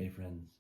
Hey, friends.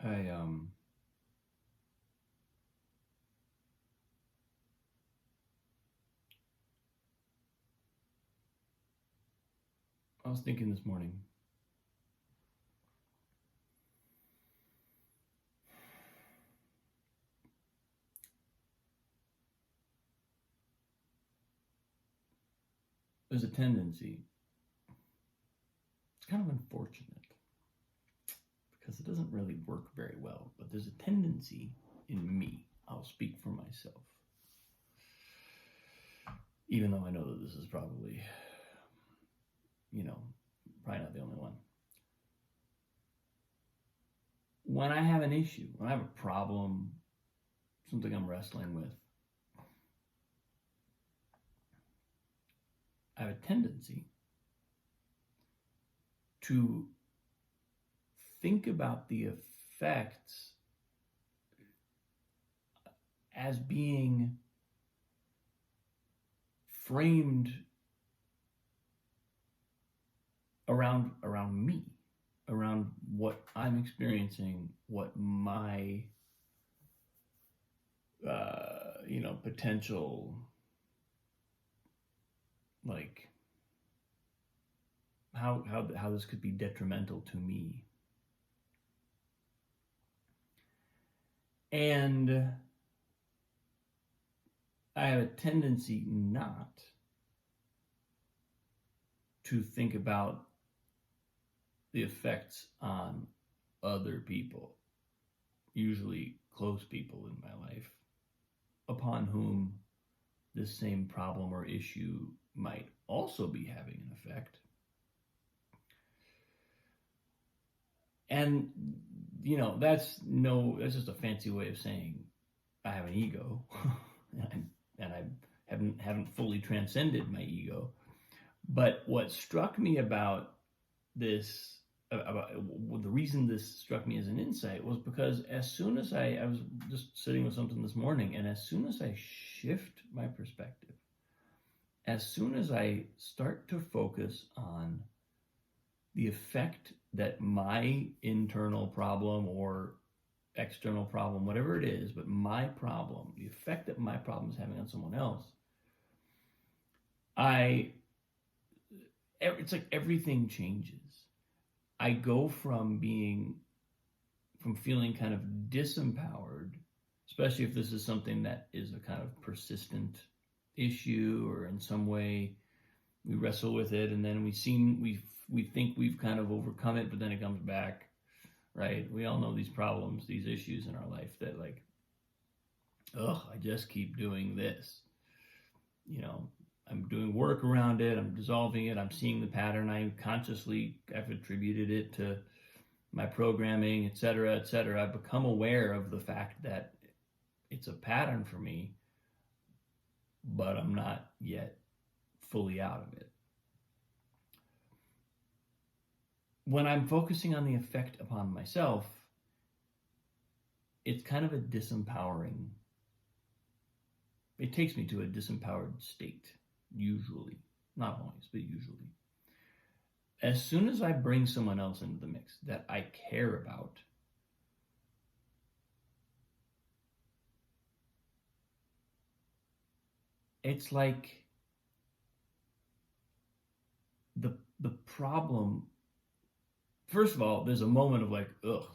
I I was thinking this morning. There's a tendency. It's kind of unfortunate because it doesn't really work very well, but there's a tendency in me. I'll speak for myself. Even though I know that this is probably, probably not the only one. When I have an issue, when I have a problem, something I'm wrestling with, I have a tendency to think about the effects as being framed around me, around what I'm experiencing, what my potential, like how this could be detrimental to me. And I have a tendency not to think about the effects on other people, usually close people in my life, upon whom this same problem or issue might also be having an effect. And that's just a fancy way of saying I have an ego, and I haven't fully transcended my ego. But what struck me about this, about the reason this struck me as an insight, was because as soon as I was just sitting with something this morning, and as soon as I shift my perspective, as soon as I start to focus on the effect that my internal problem or external problem, whatever it is, but my problem, the effect that my problem is having on someone else, it's like everything changes. I go from feeling kind of disempowered, especially if this is something that is a kind of persistent issue, or in some way we wrestle with it, and then we think we've kind of overcome it, but then it comes back, right? We all know these problems, these issues in our life that, like, I just keep doing this. I'm doing work around it, I'm dissolving it, I'm seeing the pattern, I've attributed it to my programming, etc., etc. I've become aware of the fact that it's a pattern for me, but I'm not yet fully out of it. When I'm focusing on the effect upon myself, it's kind of a disempowering. It takes me to a disempowered state, usually. Not always, but usually. As soon as I bring someone else into the mix that I care about, it's like the problem. First of all, there's a moment of like,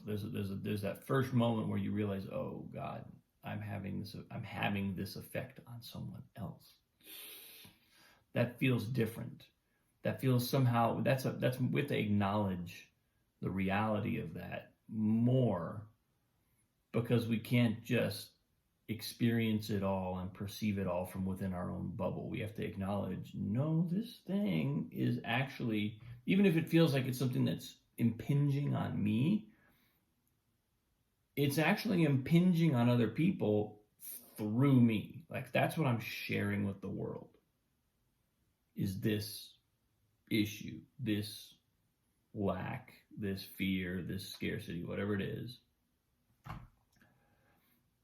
there's that first moment where you realize, oh God, I'm having this effect on someone else. That feels different. That feels somehow, we have to acknowledge the reality of that more, because we can't just experience it all and perceive it all from within our own bubble. We have to acknowledge, no, this thing is actually, even if it feels like it's something that's impinging on me, it's actually impinging on other people through me. Like, that's what I'm sharing with the world, is this issue, this lack, this fear, this scarcity, whatever it is.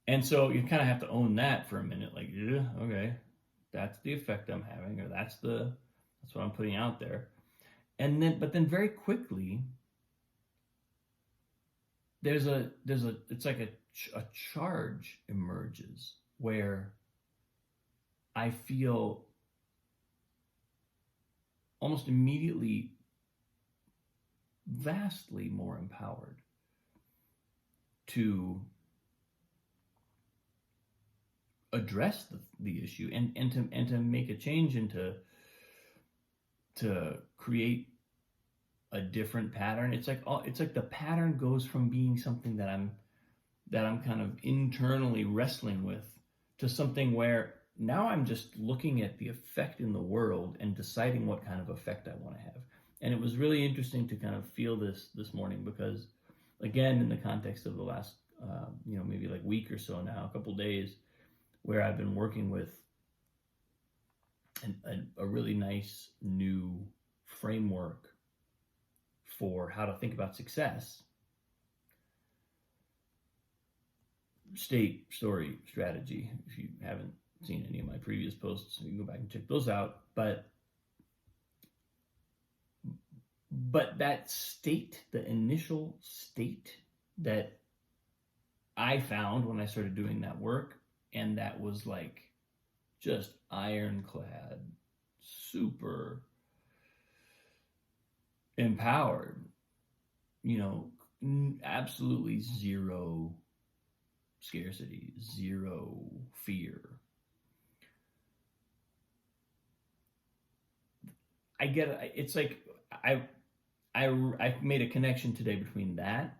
And so you kind of have to own that for a minute, like, yeah, okay, that's the effect I'm having, or that's what I'm putting out there. But then very quickly, it's like a charge emerges where I feel almost immediately vastly more empowered to address the issue and to make a change, and to create a different pattern. It's like the pattern goes from being something that I'm kind of internally wrestling with, to something where now I'm just looking at the effect in the world and deciding what kind of effect I want to have. And it was really interesting to kind of feel this morning, because, again, in the context of the last maybe like week or so now, a couple days, where I've been working with a really nice new framework for how to think about success. State, story, strategy. If you haven't seen any of my previous posts, you can go back and check those out. But that state, the initial state that I found when I started doing that work, and that was like just ironclad, super empowered, absolutely zero scarcity, zero fear. I get it. It's like I I made a connection today between that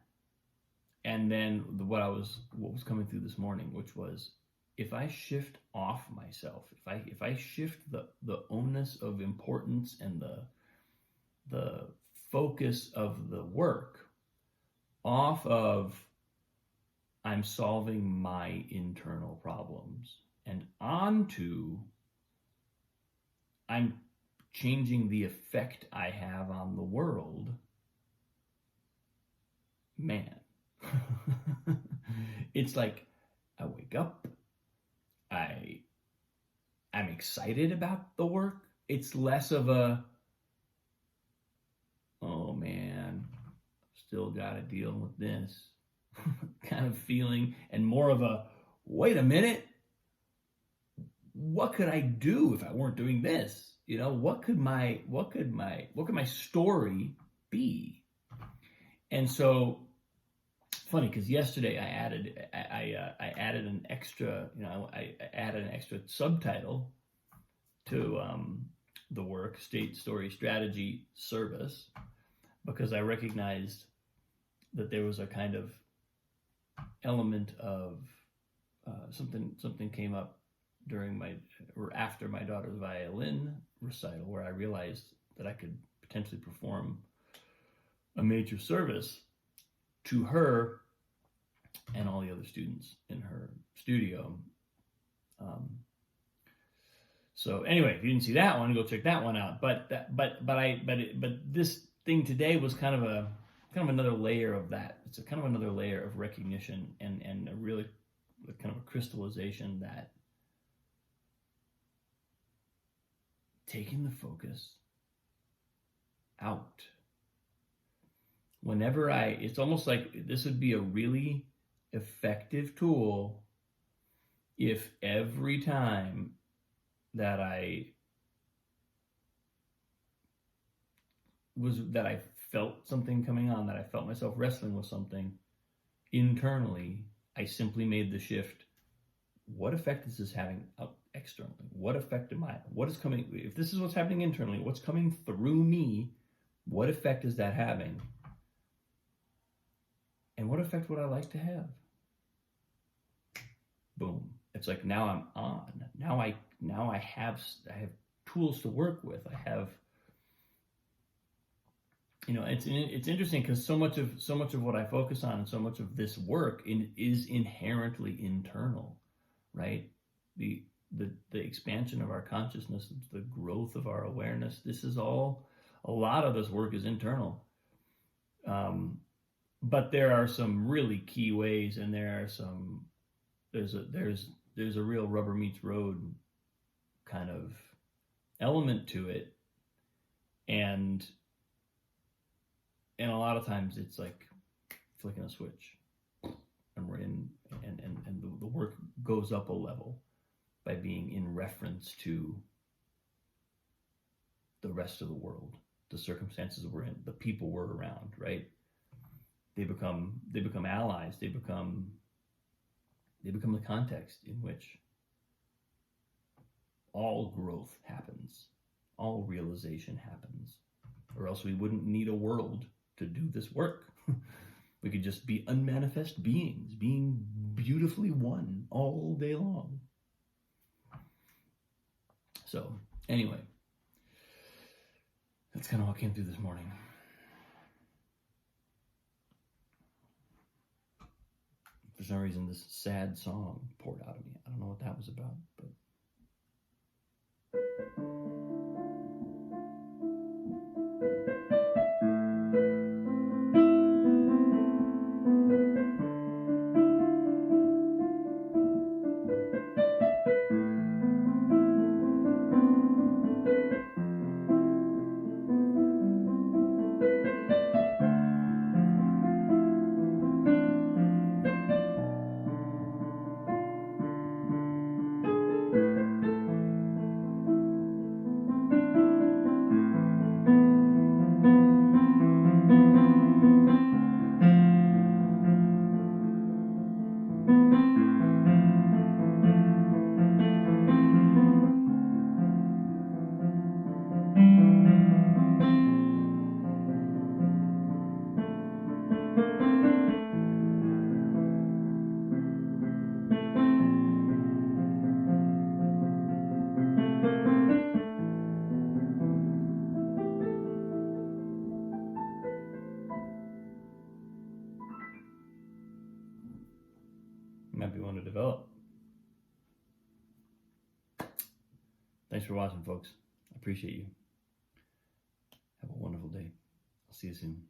and then what was coming through this morning, which was if I shift off myself, if I shift the onus of importance and the focus of the work off of I'm solving my internal problems and onto I'm changing the effect I have on the world, man. It's like I wake up, I I'm excited about the work. It's less of a oh man, still got to deal with this kind of feeling, and more of a wait a minute, what could I do if I weren't doing this? You know, what could my story be? And so funny because yesterday I added an extra, I added an extra subtitle to the work State Story Strategy Service because I recognized that there was a kind of element of something came up during my or after my daughter's violin recital where I realized that I could potentially perform a major service to her and all the other students in her studio. So anyway, if you didn't see that one, go check that one out. But this thing today was kind of another layer of that. It's a kind of another layer of recognition and a really kind of a crystallization that taking the focus out. Whenever it's almost like this would be a really effective tool if every time that I felt something coming on, that I felt myself wrestling with something internally, I simply made the shift. What effect is this having externally? What effect what is coming, if this is what's happening internally, what's coming through me, what effect is that having? And what effect would I like to have? Boom. It's like now I'm on. Now I have tools to work with. I have, it's interesting because so much of what I focus on and so much of this work is inherently internal, right? The expansion of our consciousness, the growth of our awareness. This is all, a lot of this work is internal. But there are some really key ways, and there's a real rubber meets road kind of element to it, and a lot of times it's like flicking a switch, and we're in, and the work goes up a level by being in reference to the rest of the world, the circumstances we're in, the people we're around, right? They become allies. They become the context in which all growth happens, all realization happens, or else we wouldn't need a world to do this work. We could just be unmanifest beings, being beautifully one all day long. So anyway, that's kind of what came through this morning. For some reason, this sad song poured out of me. I don't know what that was about, but want to develop. Thanks for watching, folks. I appreciate you. Have a wonderful day. I'll see you soon.